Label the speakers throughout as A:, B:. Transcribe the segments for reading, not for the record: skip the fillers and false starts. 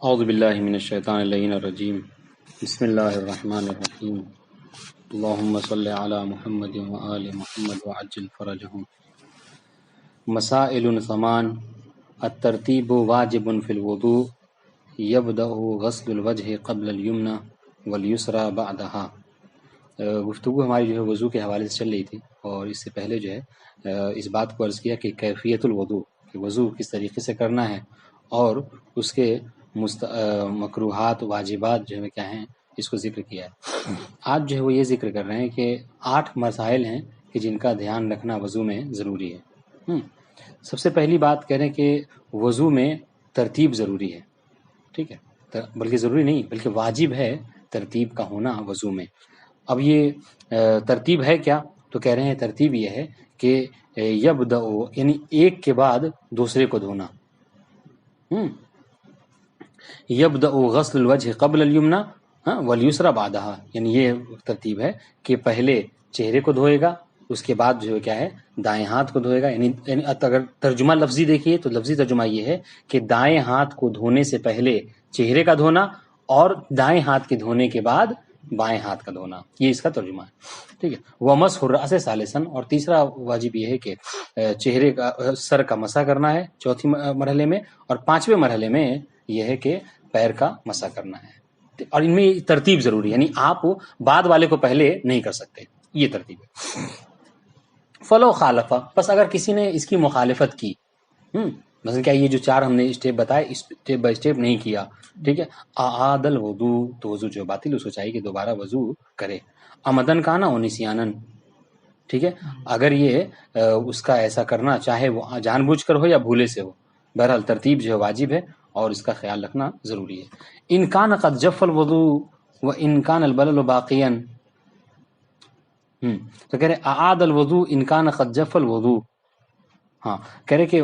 A: اعوذ باللہ من الشیطان اللعین الرجیم بسم اللہ الرحمن الرحیم اللہم صلی علی محمد وآل محمد وعجل فرجہم مسائل ثمان الترتیب واجب فی الوضوء یبدأ غسل الوجہ قبل الیمنى والیسرى بعدها۔ گفتگو ہماری جو ہے وضو کے حوالے سے چل رہی تھی، اور اس سے پہلے جو ہے اس بات کو عرض کیا کہ کیفیت الوضو، کہ وضو کس طریقے سے کرنا ہے اور اس کے مکروہات واجبات جو ہے کیا ہیں، اس کو ذکر کیا ہے۔ آج جو ہے وہ یہ ذکر کر رہے ہیں کہ 8 مسائل ہیں کہ جن کا دھیان رکھنا وضو میں ضروری ہے۔ سب سے پہلی بات کہہ رہے ہیں کہ وضو میں ترتیب ضروری ہے، ٹھیک ہے، بلکہ ضروری نہیں بلکہ واجب ہے ترتیب کا ہونا وضو میں۔ اب یہ ترتیب ہے کیا؟ تو کہہ رہے ہیں ترتیب یہ ہے کہ یبدأ یعنی ایک کے بعد دوسرے کو دھونا، یبدأ غسل الوجہ قبل الیمنى والیسرى بعدها، یعنی یہ ترتیب ہے کہ پہلے چہرے کو دھوئے گا، اس کے بعد جو ہے کیا ہے دائیں ہاتھ کو دھوئے گا۔ یعنی اگر ترجمہ لفظی دیکھیے تو لفظی ترجمہ یہ ہے کہ دائیں ہاتھ کو دھونے سے پہلے چہرے کا دھونا، اور دائیں ہاتھ کے دھونے کے بعد بائیں ہاتھ کا دھونا، یہ اس کا ترجمہ ہے، ٹھیک ہے۔ ومسح الرأس ثالثا، اور تیسرا واجب یہ ہے کہ چہرے کا سر کا مسح کرنا ہے چوتھی مرحلے میں، اور 5ویں مرحلے میں یہ ہے کہ پیر کا مسح کرنا ہے، اور ان میں ترتیب ضروری ہے، یعنی آپ بعد والے کو پہلے نہیں کر سکتے، یہ ترتیب ہے۔ فلو خالفہ، بس اگر کسی نے اس کی مخالفت کی، مثلا کیا یہ جو 4 ہم نے اسٹیپ بتائے اسٹیپ بائی اسٹیپ نہیں کیا، ٹھیک ہے، اعاد الوضو، تو وضو جو باطل، اس کو چاہیے کہ دوبارہ وضو کرے۔ عمدن کانا و نسیانن، ٹھیک ہے، اگر یہ اس کا ایسا کرنا چاہے وہ جان بوجھ کر ہو یا بھولے سے ہو، بہرحال ترتیب جو ہے واجب ہے اور اس کا خیال رکھنا ضروری ہے۔ ان کان قد جف الوضو و ان کان البلل باقیا، تو کہہ رہے اعاد الوضو ان کان قد جف الوضو، ہاں کہہ رہے کہ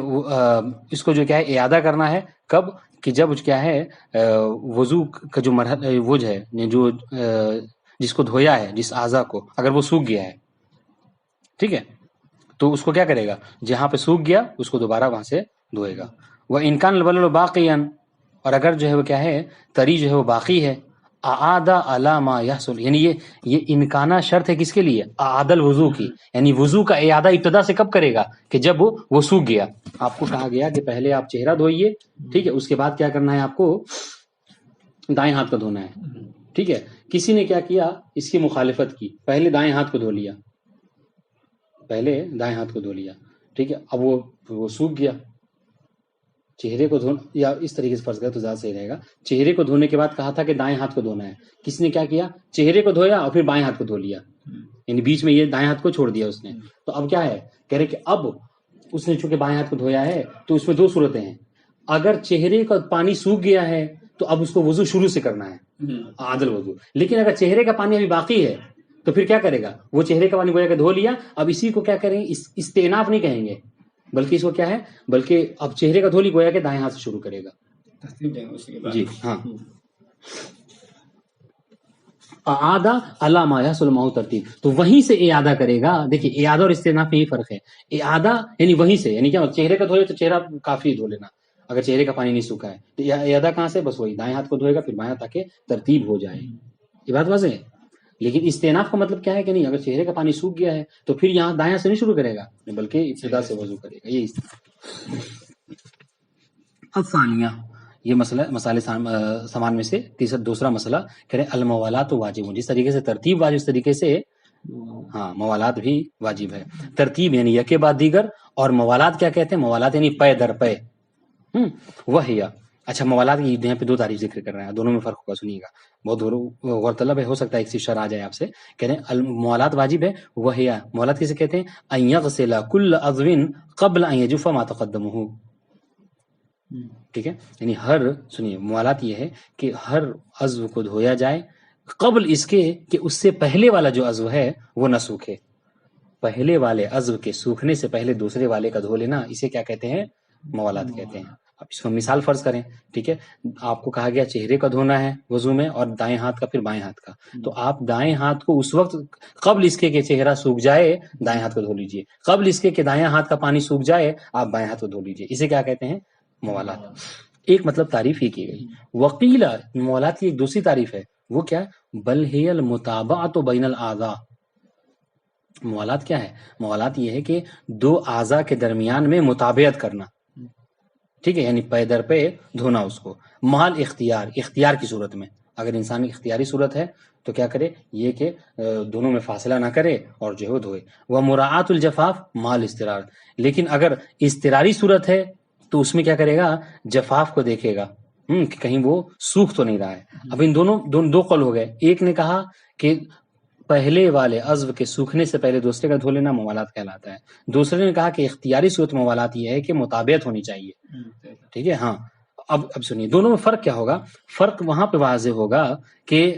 A: اس کو جو کیا ہے اعادہ کرنا ہے، کب کہ جب کیا ہے وضو کا جو مرحلہ وہ جو ہے جو جس کو دھویا ہے، جس اعضا کو اگر وہ سوکھ گیا ہے، ٹھیک ہے، تو اس کو کیا کرے گا، جہاں پہ سوکھ گیا اس کو دوبارہ وہاں سے دھوئے گا۔ وہ انکان البلل باقیا، اور اگر جو ہے وہ کیا ہے تری جو ہے وہ باقی ہے، اعاد علی ما یحصل، یعنی یہ انکانہ شرط ہے کس کے لیے، اعاد الوضو کی، یعنی وضو کا اعادہ ابتدا سے کب کرے گا کہ جب وہ سوکھ گیا۔ آپ کو کہا گیا کہ پہلے آپ چہرہ دھوئیے، ٹھیک ہے، اس کے بعد کیا کرنا ہے، آپ کو دائیں ہاتھ کا دھونا ہے، ٹھیک ہے۔ کسی نے کیا کیا، اس کی مخالفت کی، پہلے دائیں ہاتھ کو دھو لیا، پہلے دائیں ہاتھ کو دھو لیا، ٹھیک ہے، اب وہ سوکھ گیا، چہرے کو دھونا، یا اس طریقے سے فرض کرے تو زیادہ صحیح رہے گا، چہرے کو دھونے کے بعد کہا تھا کہ دائیں ہاتھ کو دھونا ہے، کسی نے کیا کیا، چہرے کو دھویا اور پھر بائیں ہاتھ کو دھو لیا، یعنی بیچ میں یہ دائیں ہاتھ کو چھوڑ دیا اس نے۔ تو اب کیا ہے، کہہ رہے کہ اب اس نے چونکہ بائیں ہاتھ کو دھویا ہے تو اس میں 2 صورتیں ہیں، اگر چہرے کا پانی سوکھ گیا ہے تو اب اس کو وضو شروع سے کرنا ہے، عادل وضو، لیکن اگر چہرے کا پانی ابھی باقی ہے تو پھر کیا کرے گا، وہ چہرے کا پانی گویا کہ دھو لیا، اب اسی کو کیا کریں، استئناف نہیں کہیں گے بلکہ اس کو کیا ہے، بلکہ اب چہرے کا دھولی گویا کہ دائیں ہاتھ سے شروع کرے گا، جی ہاں۔ اعادہ علی ما یحصل معه ترتیب، تو وہیں سے اعادہ کرے گا۔ دیکھیے اعادہ اور استئناف میں یہ فرق ہے، اعادہ یعنی وہیں سے، یعنی کیا چہرے کا دھوئے تو چہرہ کافی دھو لینا، اگر چہرے کا پانی نہیں سوکھا ہے تو اعادہ کہاں سے، بس وہی دائیں ہاتھ کو دھوئے گا پھر بائیں ہاتھ تاکہ ترتیب ہو جائے، یہ بات واضح ہے۔ لیکن استئناف کا مطلب کیا ہے کہ نہیں، اگر چہرے کا پانی سوکھ گیا ہے تو پھر یہاں دائیں سے نہیں شروع کرے گا بلکہ ابتدا سے وضو کرے گا، یہ ثانیہ، یہ مسئلہ سامان میں سے دوسرا مسئلہ کہہ رہے الموالات واجب، جس طریقے سے ترتیب واجب اس طریقے سے ہاں موالات بھی واجب ہے۔ ترتیب یعنی یکے بعد دیگر، اور موالات کیا کہتے ہیں، موالات یعنی پے در پے، وہیا، اچھا موالات کی یہاں پہ 2 تعریف ذکر کر رہے ہیں، دونوں میں فرق ہوگا، سنیے گا، بہت غورطلب ہے، ہو سکتا ہے ایک شر آ جائے آپ سے۔ کہہ رہے ہیں موالات واجب ہے، وہیا، موالات کسے کہتے ہیں، ان یغسل کل عضو قبل ان یجف ما تقدمہ، ٹھیک ہے، یعنی سنیے موالات یہ ہے کہ ہر عضو کو دھویا جائے قبل اس کے کہ اس سے پہلے والا جو عضو ہے وہ نہ سوکھے، پہلے والے عضو کے سوکھنے سے پہلے دوسرے والے کا دھو لینا، اسے کیا کہتے ہیں، موالات کہتے ہیں۔ اب اس کو مثال فرض کریں، ٹھیک ہے، آپ کو کہا گیا چہرے کا دھونا ہے وضو میں، اور دائیں ہاتھ کا پھر بائیں ہاتھ کا، تو آپ دائیں ہاتھ کو اس وقت قبل اس کے کہ چہرہ سوکھ جائے دائیں ہاتھ کو دھو لیجئے، قبل اس کے کہ دائیں ہاتھ کا پانی سوکھ جائے آپ بائیں ہاتھ کو دھو لیجئے، اسے کیا کہتے ہیں، موالات۔ ایک مطلب تعریف ہی کی گئی. وقیلا موالات کی ایک دوسری تعریف ہے، وہ کیا ہے؟ بل ہی المتابعۃ بین الاعضاء. موالات کیا ہے؟ موالات یہ ہے کہ دو اعضاء کے درمیان میں متابعت کرنا، ٹھیک ہے، یعنی پے در پہ دھونا اس کو، مال اختیار، اختیار کی صورت میں. اگر انسان کی اختیاری صورت ہے تو کیا کرے؟ یہ کہ دونوں میں فاصلہ نہ کرے اور جو ہے وہ دھوئے. وہ مراعات الجفاف مال استرار. لیکن اگر اضطراری صورت ہے تو اس میں کیا کرے گا؟ جفاف کو دیکھے گا کہ کہیں وہ سوکھ تو نہیں رہا ہے. اب ان دونوں دو قول ہو گئے. ایک نے کہا کہ پہلے والے عضو کے سوکھنے سے پہلے دوسرے کا دھو لینا موالات کہلاتا ہے. دوسرے نے کہا کہ اختیاری صورت موالات یہ ہے کہ مطابعت ہونی چاہیے. ٹھیک ہے. ہاں اب سنیے دونوں میں فرق کیا ہوگا. فرق وہاں پہ واضح ہوگا کہ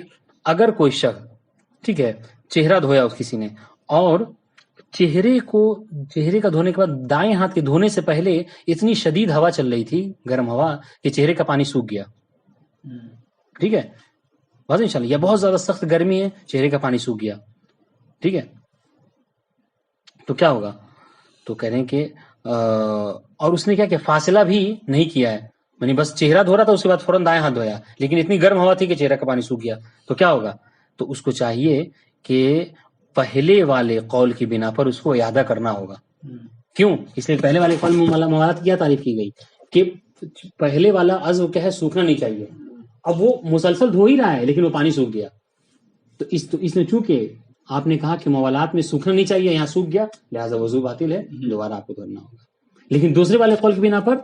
A: اگر کوئی شخص، ٹھیک ہے، چہرہ دھویا اس کسی نے، اور چہرے کا دھونے کے بعد دائیں ہاتھ کے دھونے سے پہلے اتنی شدید ہوا چل رہی تھی، گرم ہوا، کہ چہرے کا پانی سوکھ گیا. ٹھیک ہے، بس انشاءاللہ یہ بہت زیادہ سخت گرمی ہے، چہرے کا پانی سوکھ گیا. ٹھیک ہے، تو کیا ہوگا؟ تو کہہ رہے ہیں کہ اور اس نے کیا کہ فاصلہ بھی نہیں کیا ہے، یعنی بس چہرہ دھو رہا تھا، اس کے بعد فوراً دائیں ہاتھ دھویا، لیکن اتنی گرم ہوا تھی کہ چہرہ کا پانی سوکھ گیا. تو کیا ہوگا؟ تو اس کو چاہیے کہ پہلے والے قول کی بنا پر اس کو اعادہ کرنا ہوگا. کیوں؟ اس لیے پہلے والے قول میں موالات کی کیا تعریف کی گئی کہ پہلے والا عضو کیا ہے؟ سوکھنا نہیں چاہیے. اب وہ مسلسل دھو ہی رہا ہے لیکن وہ پانی سوکھ گیا. تو اس نے چونکہ آپ نے کہا کہ موالات میں سوکھنا نہیں چاہیے، یہاں سوکھ گیا، لہٰذا وضو باطل ہے، دوبارہ آپ کو دھونا ہوگا. لیکن دوسرے والے قول کی بنا پر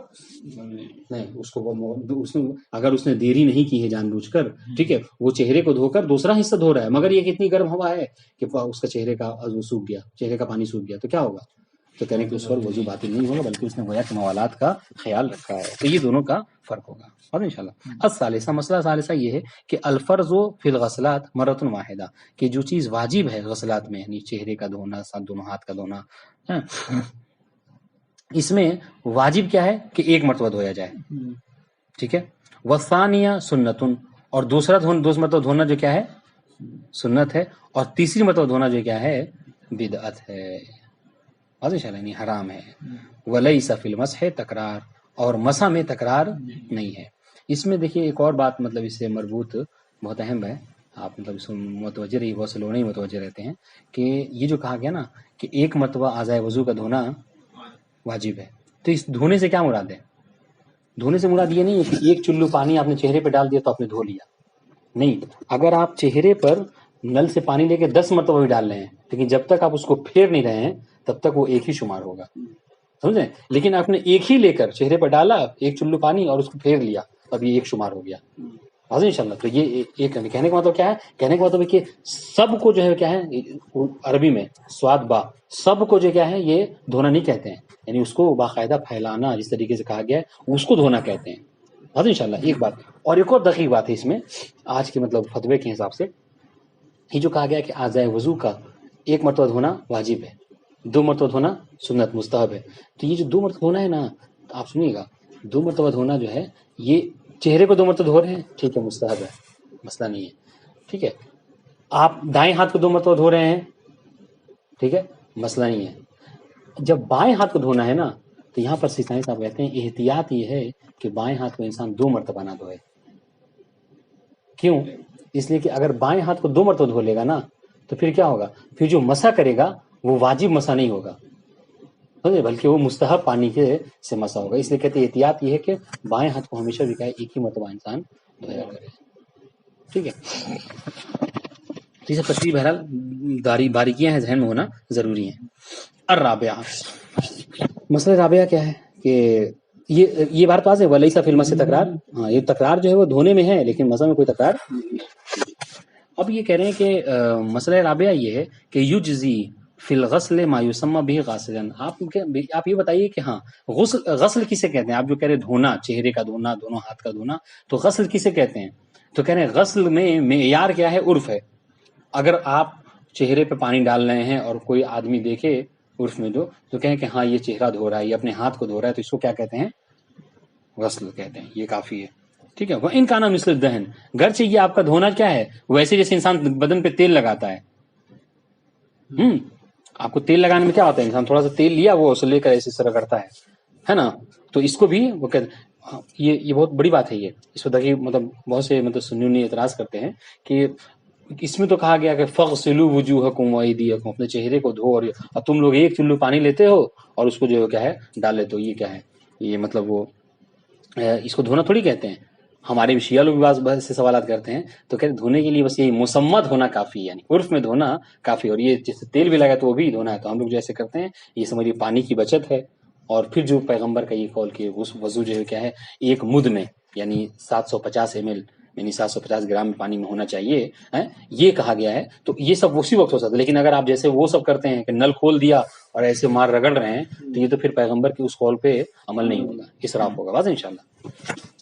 A: نہیں، اس نے اگر اس نے دیری نہیں کی ہے جان بوجھ کر، ٹھیک ہے، وہ چہرے کو دھو کر دوسرا حصہ دھو رہا ہے، مگر یہ کتنی گرم ہوا ہے کہ اس کا چہرے کا عضو سوکھ گیا، چہرے کا پانی سوکھ گیا، تو کیا ہوگا؟ تو کہنے کہ اس پر وضو باطل نہیں ہوگا، بلکہ اس نے گویا کہ موالات کا خیال رکھا ہے. تو یہ دونوں کا فرق ہوگا. اور انشاءاللہ الثالثہ، مسئلہ ثالثہ یہ ہے کہ الفرض فی الغسلات مرۃ واحدہ، کہ جو چیز واجب ہے غسلات میں، یعنی چہرے کا دھونا، دونوں ہاتھ کا دھونا، اس میں واجب کیا ہے کہ ایک مرتبہ دھویا جائے. ٹھیک ہے. والثانیہ سنتن، اور دوسرا مرتبہ دھونا جو کیا ہے؟ سنت ہے. اور تیسری مرتبہ دھونا جو کیا ہے؟ بدعت ہے، یعنی حرام ہے. ولیس فی المسح تکرار، اور مسح میں تکرار نہیں ہے. اس میں دیکھیے ایک اور بات، مطلب اس سے مربوط بہت اہم ہے، آپ مطلب اس میں متوجہ رہی، بہت سے لوگ نہیں متوجہ رہتے ہیں، کہ یہ جو کہا گیا نا کہ ایک مرتبہ اعضائے وضو کا دھونا واجب ہے، تو اس دھونے سے کیا مراد ہے؟ دھونے سے مراد یہ نہیں ہے کہ ایک چلو پانی آپ نے چہرے پہ ڈال دیا تو آپ نے دھو لیا. نہیں، اگر آپ چہرے پر نل سے پانی لے کے 10 مرتبہ بھی ڈال رہے ہیں، لیکن جب تک آپ اس کو پھیر نہیں رہے ہیں تب تک وہ ایک ہی شمار ہوگا. سمجھیں؟ لیکن آپ نے ایک ہی لے کر چہرے پر ڈالا، ایک چلو پانی، اور اس کو پھیر لیا، اب یہ ایک شمار ہو گیا. واضح انشاءاللہ. تو یہ ایک کہنے کا مطلب کیا ہے؟ کہنے کا مطلب ہے کہ سب کو جو ہے کیا ہے، عربی میں سواد با، سب کو جو کیا ہے یہ دھونا نہیں کہتے ہیں، یعنی اس کو باقاعدہ پھیلانا جس طریقے سے کہا گیا ہے اس کو دھونا کہتے ہیں. واضح انشاءاللہ. ایک بات اور ایک اور دقیق بات ہے اس میں، آج کے مطلب فتوے کے حساب سے یہ جو کہا گیا کہ اعضائے وضو کا ایک مرتبہ دھونا واجب ہے، 2 مرتبہ دھونا سنت مستحب ہے. تو یہ جو 2 مرتبہ دھونا ہے نا، آپ سنیے گا، 2 مرتبہ دھونا جو ہے یہ چہرے کو 2 مرتبہ دھو رہے ہیں، ٹھیک ہے، مستحب ہے، مسئلہ نہیں ہے. ٹھیک ہے. آپ دائیں ہاتھ کو 2 مرتبہ دھو رہے ہیں، ٹھیک ہے، مسئلہ نہیں ہے. جب بائیں ہاتھ کو دھونا ہے نا، تو یہاں پر سائنس صاحب کہتے ہیں احتیاط یہ ہے کہ بائیں ہاتھ کو انسان 2 مرتبہ نہ دھوئے. کیوں؟ اس لیے کہ اگر بائیں ہاتھ کو 2 مرتبہ دھو لے گا نا تو پھر کیا ہوگا؟ پھر جو مسح کرے گا وہ واجب مسح نہیں ہوگا، بلکہ وہ مستحب پانی کے سے مسح ہوگا. اس لیے کہتے ہیں احتیاط یہ ہے کہ بائیں ہاتھ کو ہمیشہ بھی کہے ایک ہی مرتبہ انسان دھویا کرے. ٹھیک ہے. تو یہ تشریح بہرحال باریکیاں ہیں، ذہن میں ہونا ضروری ہیں. الرابعہ، مسئلہ رابعہ کیا ہے کہ یہ بات واضح ہے، ولیس فی المسح تکرار. ہاں، یہ تکرار جو ہے وہ دھونے میں ہے لیکن مسح میں کوئی تکرار. اب یہ کہہ رہے ہیں کہ مسئلہ رابعہ یہ ہے کہ یجزی فی الغسل ما یسمى به غاسلا. آپ یہ بتائیے کہ ہاں غسل کسے کہتے ہیں؟ آپ جو کہہ رہے دھونا، چہرے کا دھونا، دونوں ہاتھ کا دھونا، تو غسل کسے کہتے ہیں؟ تو کہہ رہے ہیں غسل میں معیار کیا ہے؟ عرف ہے. اگر آپ چہرے پہ پانی ڈال رہے ہیں اور کوئی آدمی دیکھے عرف میں تو کہیں کہ ہاں یہ چہرہ دھو رہا ہے، یہ اپنے ہاتھ کو دھو رہا ہے، تو اس کو کیا کہتے ہیں؟ غسل کہتے ہیں. یہ کافی ہے. ٹھیک ہے. وہ ان کا نام مثل دہن، گرچہ یہ آپ کا دھونا کیا ہے؟ ویسے جیسے انسان بدن پہ تیل لگاتا ہے. آپ کو تیل لگانے میں کیا ہوتا ہے؟ انسان تھوڑا سا تیل لیا، وہ اسے لے کر ایسے طرح کرتا ہے نا. تو اس کو بھی وہ کہتے یہ بہت بڑی بات ہے. یہ اس وقت کہ مطلب بہت سے مطلب سنی اعتراض کرتے ہیں کہ اس میں تو کہا گیا کہ فغسلوا وجوہکم وایدیکم، اپنے چہرے کو دھو، اور تم لوگ ایک چلو پانی لیتے ہو اور اس کو جو کیا ہے ڈال لیتے ہو. یہ کیا ہے؟ یہ مطلب وہ اس کو دھونا تھوڑی کہتے ہیں. ہمارے شیعہ لوگ بھی بعض سے سوالات کرتے ہیں تو کہتے ہیں دھونے کے لیے بس یہ مسمت ہونا کافی ہے، یعنی عرف میں دھونا کافی. اور یہ جیسے تیل بھی لگا تو وہ بھی دھونا ہے. تو ہم لوگ جیسے کرتے ہیں یہ سمجھیے پانی کی بچت ہے. اور پھر جو پیغمبر کا یہ قول کہ اس وضو جو ہے کیا ہے ایک مد میں یعنی 750 ml یعنی 750 گرام میں پانی میں ہونا چاہیے یہ کہا گیا ہے. تو یہ سب اسی وقت ہو سکتا ہے. لیکن اگر آپ جیسے وہ سب کرتے ہیں کہ نل کھول دیا اور ایسے مار رگڑ رہے ہیں تو یہ تو پھر پیغمبر کی اس قول پہ عمل نہیں ہوگا، اسراف ہوگا. واضح انشاءاللہ.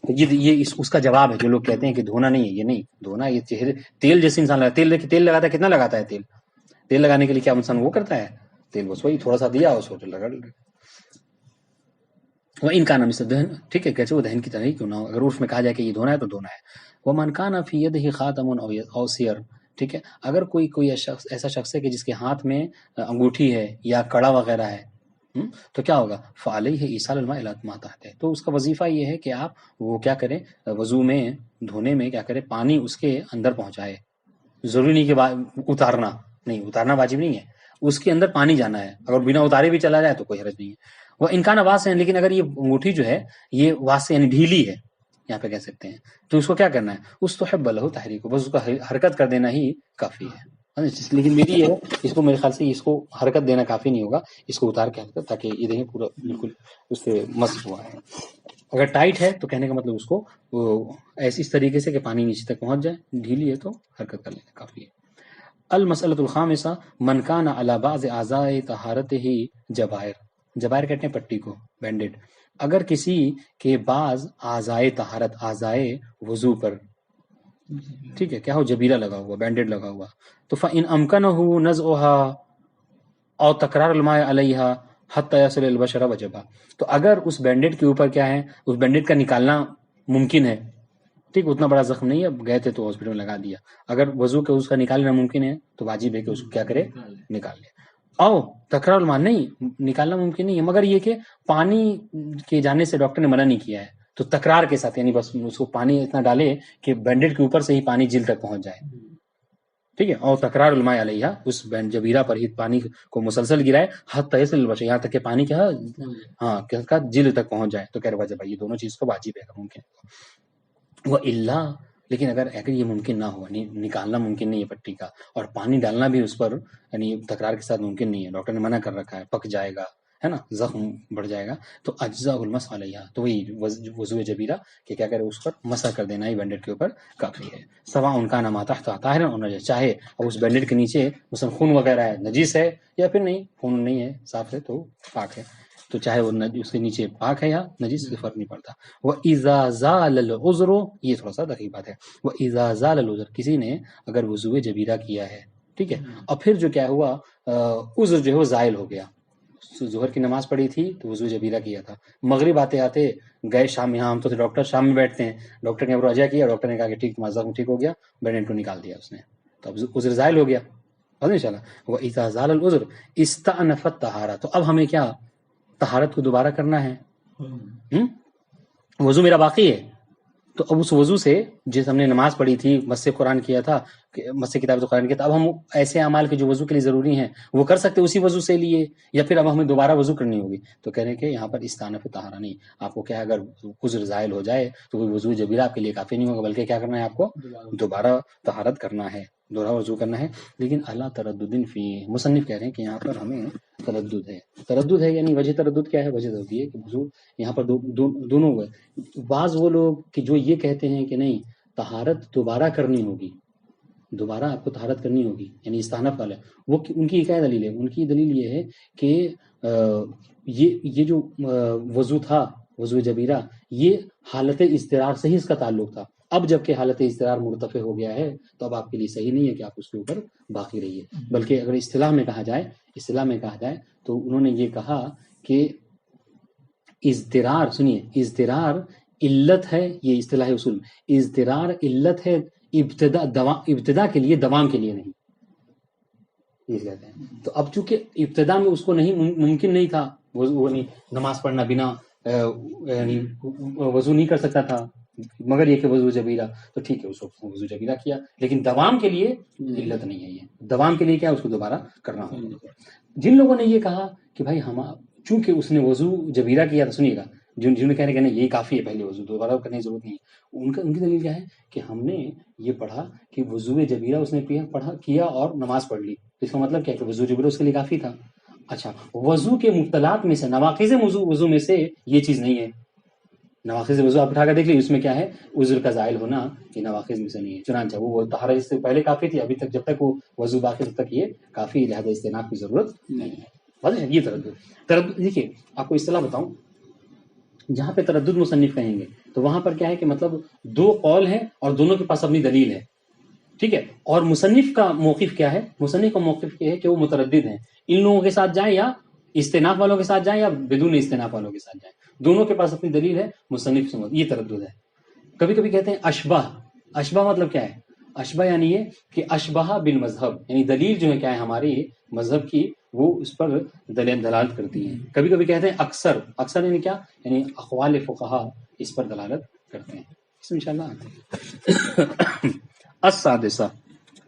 A: تو یہ اس کا جواب ہے جو لوگ کہتے ہیں کہ دھونا نہیں ہے. یہ نہیں دھونا، یہ چہرے تیل جیسے انسان لگا تیل لگاتا ہے. کتنا لگاتا ہے تیل لگانے کے لیے کیا انسان وہ کرتا ہے تیل بس وہی تھوڑا سا دیا اس کو رگڑ. وہ ان کا نام سے دہن، ٹھیک ہے، کیسے وہ دہن کی طرح ہی کیوں نہ ہو. اگر عرف میں کہا جائے کہ یہ دھونا ہے تو دھونا ہے. وہ من کان فی یدہ خاتم او سیر، ٹھیک ہے، اگر کوئی ایسا شخص ہے کہ جس کے ہاتھ میں انگوٹھی ہے یا کڑا وغیرہ ہے تو کیا ہوگا؟ فعلیہ ایصال الماء الی ما تحت، تو اس کا وظیفہ یہ ہے کہ آپ وہ کیا کریں وضو میں دھونے میں کیا کریں پانی اس کے اندر پہنچائے. ضروری نہیں کہ اتارنا واجب نہیں ہے، اس کے اندر پانی جانا ہے. اگر بنا اتارے بھی چلا جائے تو کوئی حرج نہیں ہے. وہ انکان واسع ہے، لیکن اگر یہ انگوٹھی جو ہے یہ واسع یعنی ڈھیلی ہے یہاں پہ کہہ سکتے ہیں تو اس کو کیا کرنا ہے؟ استحب له تحریک، بس اس کا حرکت کر دینا ہی کافی ہے. لیکن میری یہ ہے اس کو میرے خیال سے اس کو حرکت دینا کافی نہیں ہوگا، اس کو اتار کے حرکت تاکہ یہ دیکھیں پورا بالکل اس سے مس ہوا ہے. اگر ٹائٹ ہے تو کہنے کا مطلب اس کو اس طریقے سے کہ پانی نیچے تک پہنچ جائے، ڈھیلی ہے تو حرکت کر لینا کافی ہے. المسألۃ الخامسہ من کان علی بعض اعضاء طہارتہ جبائر کہتے ہیں پٹی کو، بینڈیڈ. اگر کسی کے بعض اعضائے طہارت اعضائے وضو پر ٹھیک ہے کیا ہو جبیرہ لگا ہوا، بینڈیڈ لگا ہوا، تو فإن امکنہ نزعها او تکرار الماء علیہا حتی یصل البشرہ وجبہ، تو اگر اس بینڈیڈ کے اوپر کیا ہے اس بینڈیڈ کا نکالنا ممکن ہے، ٹھیک اتنا بڑا زخم نہیں ہے، گئے تھے تو ہاسپٹل میں لگا دیا، اگر وضو کے اس کا نکالنا ممکن ہے تو واجب ہے کہ اس کو کیا کرے نکال لے. او تکرار الماء نہیں نکالنا ممکن نہیں ہے، مگر یہ کہ پانی کے جانے سے ڈاکٹر نے منع نہیں کیا ہے تو تکرار کے ساتھ یعنی بس اس کو پانی اتنا ڈالے کہ بینڈیڈ کے اوپر سے ہی پانی جلد تک پہنچ جائے، ٹھیک ہے. اور تکرار الماء علیہ اس جبیرہ پر ہی پانی کو مسلسل گرائے حتی یصل البشرہ یہاں تک کہ پانی کیا کا جلد تک پہنچ جائے تو کہہ رہے واجب ہے. یہ دونوں چیز کو واجب ہے اگر ممکن ہے. وہ اللہ لیکن اگر یہ ممکن نہ ہو نکالنا ممکن نہیں ہے پٹی کا اور پانی ڈالنا بھی اس پر یعنی تکرار کے ساتھ ممکن نہیں ہے، ڈاکٹر نے منع کر رکھا ہے پک جائے گا ہے نا، زخم بڑھ جائے گا، تو اجزاء المسح علیہ تو وہی وضو جبیرہ کہ کیا کرے اس پر مسح کر دینا ہی بینڈیڈ کے اوپر کافی ہے. سواء کان ما تحت طاہرا او نجس، چاہے اور اس بینڈیڈ کے نیچے مثلا خون وغیرہ ہے نجیس ہے یا پھر نہیں خون نہیں ہے صاف ہے تو پاک ہے، تو چاہے وہ اس کے نیچے پاک ہے یا نجیس سے فرق نہیں پڑتا. وَإِذَا زَالَ الْعُذْرُ، یہ تھوڑا سا دقیق بات ہے. وَإِذَا زَالَ الْعُذْرُ، کسی نے اگر وضو جبیرہ کیا ہے ٹھیک ہے اور پھر جو کیا ہوا عذر جو ہے وہ زائل ہو گیا، ظہر کی نماز پڑھی تھی تو وضو جبیرہ کیا تھا، مغرب آتے آتے گئے شام، یہاں ہم تو ڈاکٹر شام میں بیٹھتے ہیں، ڈاکٹر نے مراجعہ کیا، ڈاکٹر نے کہا کہ ٹھیک تمہارا زخم ٹھیک ہو گیا، بینڈیڈ کو نکال دیا اس نے، تو اب عذر زائل ہو گیا. انشاءاللہ وَإِذَا زَالَ الْعُذْرُ اسْتَأْنَفَ الطَّهَارَةُ، تو اب ہمیں کیا طہارت کو دوبارہ کرنا ہے. وضو میرا باقی ہے تو اب اس وضو سے جس ہم نے نماز پڑھی تھی مس قرآن کیا تھا مس کتاب قرآن کیا تھا، اب ہم ایسے اعمال کے جو وضو کے لیے ضروری ہیں وہ کر سکتے اسی وضو سے لیے، یا پھر اب ہمیں دوبارہ وضو کرنی ہوگی. تو کہہ رہے ہیں کہ یہاں پر استانف طہارہ نہیں، آپ کو کیا اگر عذر زائل ہو جائے تو کوئی وضو جبیرہ آپ کے لیے کافی نہیں ہوگا، بلکہ کیا کرنا ہے آپ کو دوبارہ طہارت کرنا ہے، دوبارہ وضو کرنا ہے. لیکن اللہ تردد فی، مصنف کہہ رہے ہیں کہ یہاں پر ہمیں تردد ہے یعنی وجہ تردد کیا ہے؟ وجہ تردد یہ کہ وضو یہاں پر دونوں ہوئے. بعض وہ لوگ کہ جو یہ کہتے ہیں کہ نہیں طہارت دوبارہ کرنی ہوگی، دوبارہ آپ کو طہارت کرنی ہوگی یعنی استانف والا، وہ ان کی کیا دلیل ہے؟ ان کی دلیل یہ ہے کہ یہ جو وضو تھا وضو جبیرہ یہ حالت اضطرار سے ہی اس کا تعلق تھا، اب جب کہ حالت اضطرار مرتفع ہو گیا ہے تو اب آپ کے لیے صحیح نہیں ہے کہ آپ اس کے اوپر باقی رہیے، بلکہ اگر اصطلاح میں کہا جائے تو انہوں نے یہ کہا کہ اضطرار، سنیے اضطرار علت ہے، یہ اصطلاح اصول، اضطرار علت ہے ابتدا کے لیے، دوام کے لیے نہیں، یہ کہتے ہیں. تو اب چونکہ ابتدا میں اس کو نہیں ممکن نہیں تھا وہ نہیں نماز پڑھنا بنا یعنی وضو نہیں کر سکتا تھا مگر یہ کہ وضو جبیرہ، تو ٹھیک ہے اس وقت وضو جبیرہ کیا، لیکن دوام کے لیے علت نہیں ہے، یہ دوام کے لیے کیا اس کو دوبارہ کرنا ہوگا۔ جن لوگوں نے یہ کہا کہ بھائی ہم چونکہ اس نے وضو جبیرہ کیا تھا، سنیے گا، جنہوں نے کہنے کہ نہیں یہی کافی ہے، پہلے وضو دوبارہ کرنے کی ضرورت نہیں ہے، ان کی دلیل کیا ہے کہ ہم نے یہ پڑھا کہ وضو جبیرہ اس نے کیا اور نماز پڑھ لی، اس کا مطلب کیا کہ وضو جبیرہ اس کے لیے کافی تھا۔ اچھا، وضو کے مبطلات میں سے، نواقض وضو میں سے یہ چیز نہیں ہے۔ نواقض وضو آپ اٹھا کر دیکھ لیجیے، اس میں کیا ہے، عذر کا زائل ہونا، یہ نواقض میں سے نہیں ہے۔ چنانچہ وہ طہارت اس سے پہلے کافی تھی، ابھی تک جب تک وہ وضو باقی تب تک یہ کافی، لہذا استئناف کی ضرورت نہیں ہے۔ واضح ہے یہ تردد دیکھیے آپ کو اصطلاح بتاؤں، جہاں پہ تردد مصنف کہیں گے تو وہاں پر کیا ہے کہ مطلب دو قول ہیں اور دونوں کے پاس اپنی دلیل ہے، ٹھیک ہے، اور مصنف کا موقف کیا ہے، مصنف کا موقف یہ ہے کہ وہ متردد ہیں، ان لوگوں کے ساتھ جائیں یا استئناف والوں کے ساتھ جائیں یا بدون استئناف والوں کے ساتھ جائیں، دونوں کے پاس اپنی دلیل ہے، مصنف سے یہ تردد ہے۔ کبھی کبھی کہتے ہیں اشبہ، اشبہ مطلب کیا ہے، اشبہ یعنی یہ کہ اشبہ بالمذہب، یعنی دلیل جو ہے کیا ہے ہماری مذہب کی، وہ اس پر دلالت کرتی ہیں۔ کبھی کبھی کہتے ہیں اکثر، اکثر یعنی کیا، یعنی اقوال فقہا اس پر دلالت کرتے ہیں، اس میں انشاءاللہ آتے ہیں۔ السادسہ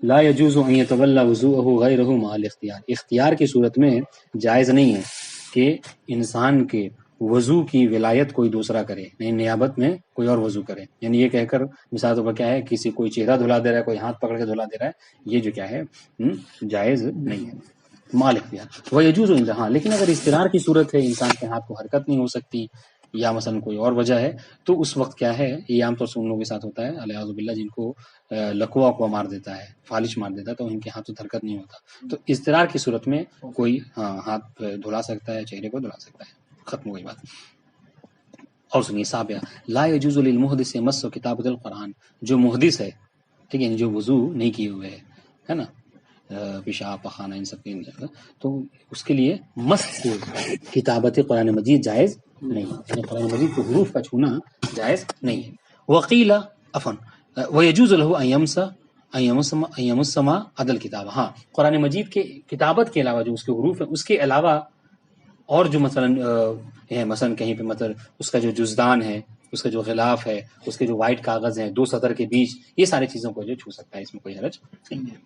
A: لا يجوز ان يتولى وضوءه غيره مع الاختیار، اختیار کی صورت میں جائز نہیں ہے کہ انسان کے وضو کی ولایت کوئی دوسرا کرے، نہیں نیابت میں کوئی اور وضو کرے، یعنی یہ کہہ کر مثال طور پر کیا ہے، کسی کوئی چہرہ دھلا دے رہا ہے، کوئی ہاتھ پکڑ کے دھلا دے رہا ہے، یہ جو کیا ہے جائز نہیں ہے مال اختیار۔ وہ یجوز ہاں، لیکن اگر اضطرار کی صورت ہے، انسان کے ہاتھ کو حرکت نہیں ہو سکتی یا مثلا کوئی اور وجہ ہے، تو اس وقت کیا ہے، یہ عام طور سے ان لوگوں کے ساتھ ہوتا ہے الیاذ باللہ، جن کو لکوا وکوا مار دیتا ہے، فالش مار دیتا ہے، تو ان کے ہاتھوں حرکت نہیں ہوتا، تو اضطرار کی صورت میں کوئی ہاتھ دھلا سکتا ہے، چہرے کو دھلا سکتا ہے، ختم ہو گئی بات۔ اور سنیے سابعہ لا یجوز للمحدث مس کتابۃ القرآن، جو محدث ہے، ٹھیک ہے، جو وضو نہیں کیے ہوئے ہے نا، پیشاب پخانہ ان سب کے، تو اس کے لیے مس کتابت قرآن مجید جائز نہیں ہے، یعنی قرآن مجید کے حروف کا چھونا جائز نہیں ہے۔ وقیل عفوا ویجوز له ان یمسما عدل کتاب، ہاں قرآن مجید کے کتابت کے علاوہ جو اس کے حروف ہیں اس کے علاوہ اور جو مثلا کہیں پہ مطلب اس کا جو جزدان ہے، اس کا جو غلاف ہے، اس کے جو وائٹ کاغذ ہیں دو سطر کے بیچ، یہ ساری چیزوں کو جو چھو سکتا ہے، اس میں کوئی حرج نہیں ہے۔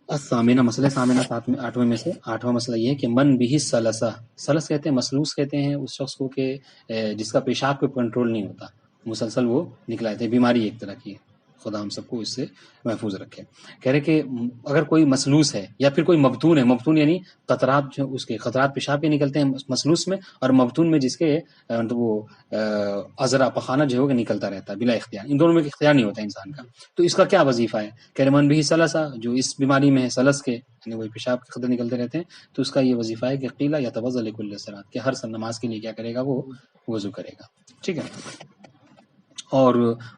A: الثامنہ مسئلہ سامنہ، آٹھویں میں سے آٹھواں مسئلہ یہ ہے کہ من بھی سلسہ، سلس کہتے ہیں، مسلوس کہتے ہیں اس شخص کو کہ جس کا پیشاب پہ کنٹرول نہیں ہوتا، مسلسل وہ نکلا ہے، بیماری ایک طرح کی ہے، خدا ہم سب کو اس سے محفوظ رکھے۔ کہہ رہے کہ اگر کوئی مسلوس ہے یا پھر کوئی مبتون ہے، مبتون یعنی قطرات جو اس کے قطرات پیشاب کے نکلتے ہیں مسلوس میں، اور مبتون میں جس کے وہ عذرا پخانہ جو ہے نکلتا رہتا ہے بلا اختیار، ان دونوں میں اختیار نہیں ہوتا انسان کا، تو اس کا کیا وظیفہ ہے؟ کہہ رہے من بھی سلسہ، جو اس بیماری میں ہے سلس کے، یعنی وہی پیشاب کے قطرے نکلتے رہتے ہیں، تو اس کا یہ وظیفہ ہے کہ قیلا یتوضا لکل صلاۃ، کہ ہر نماز کے لیے کیا کرے گا، وہ وضو کرے گا، ٹھیک ہے۔ اور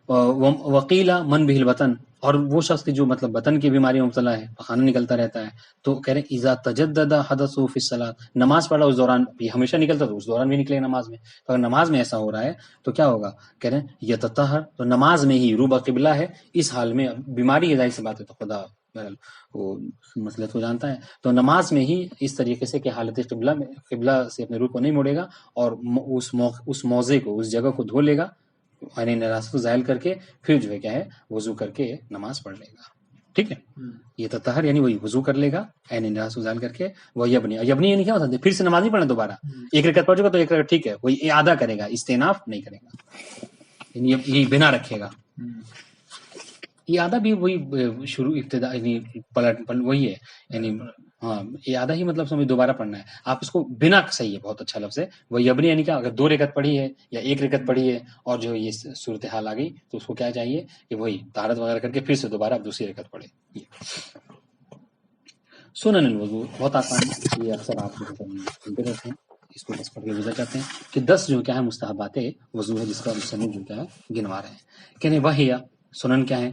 A: وکیلا من بھی الوطن، اور وہ شخص جو مطلب بطن کی بیماری میں مبتلا ہے، پخانہ نکلتا رہتا ہے، تو کہہ رہے ہیں اذا تجدد حدث فی الصلاۃ، نماز پڑھا اس دوران، یہ ہمیشہ نکلتا تو اس دوران بھی نکلے نماز میں، تو اگر نماز میں ایسا ہو رہا ہے تو کیا ہوگا؟ کہہ رہے ہیں یتطہر، تو نماز میں ہی روبہ قبلہ ہے، اس حال میں بیماری ہے، ظاہر سی بات ہے، تو خدا وہ مسئلہ کو جانتا ہے، تو نماز میں ہی اس طریقے سے کہ حالت قبلہ میں، قبلہ سے اپنے روح کو نہیں موڑے گا، اور اس موضع کو، اس جگہ کو دھو لے گا، یعنی نجاست کو زائل کر کے، پھر جو ہے کیا ہے وضو کر کے نماز پڑھ لے گا، ٹھیک ہے۔ یہ تطہر یعنی وہی وضو کر لے گا، یعنی نجاست کو زائل کر کے، وہ یبنی، یبنی یعنی کیا ہوتا ہے، پھر سے نماز نہیں پڑھنا دوبارہ، ایک رکعت پڑھ چکا تو ایک رکعت ٹھیک ہے، وہی اعادہ کرے گا، استئناف نہیں کرے گا، یعنی یہ بنا رکھے گا، اعادہ بھی وہی شروع ابتدا، یعنی پلٹ وہی ہے، یعنی ہاں اعادہ ہی مطلب سمجھ دوبارہ پڑھنا ہے، آپ اس کو بنا، صحیح ہے، بہت اچھا لفظ ہے، وہ یبنی یعنی کیا، اگر 2 رکعت پڑھی ہے یا 1 رکعت پڑھی ہے اور جو یہ صورتحال آ گئی تو اس کو کیا چاہیے کہ وہی طہارت وغیرہ کر کے پھر سے دوبارہ دوسری رکعت پڑھے۔ سنن الوضو بہت آسان ہے، یہ اکثر آپ سنتے رہتے ہیں، اس کو بس پڑھ کے گزر جاتے ہیں کہ 10 جو کیا ہے مستحبات وضو ہے، جس کا مصنف جو کیا ہے گنوا رہے ہیں، کہنے وہی سنن کیا ہے،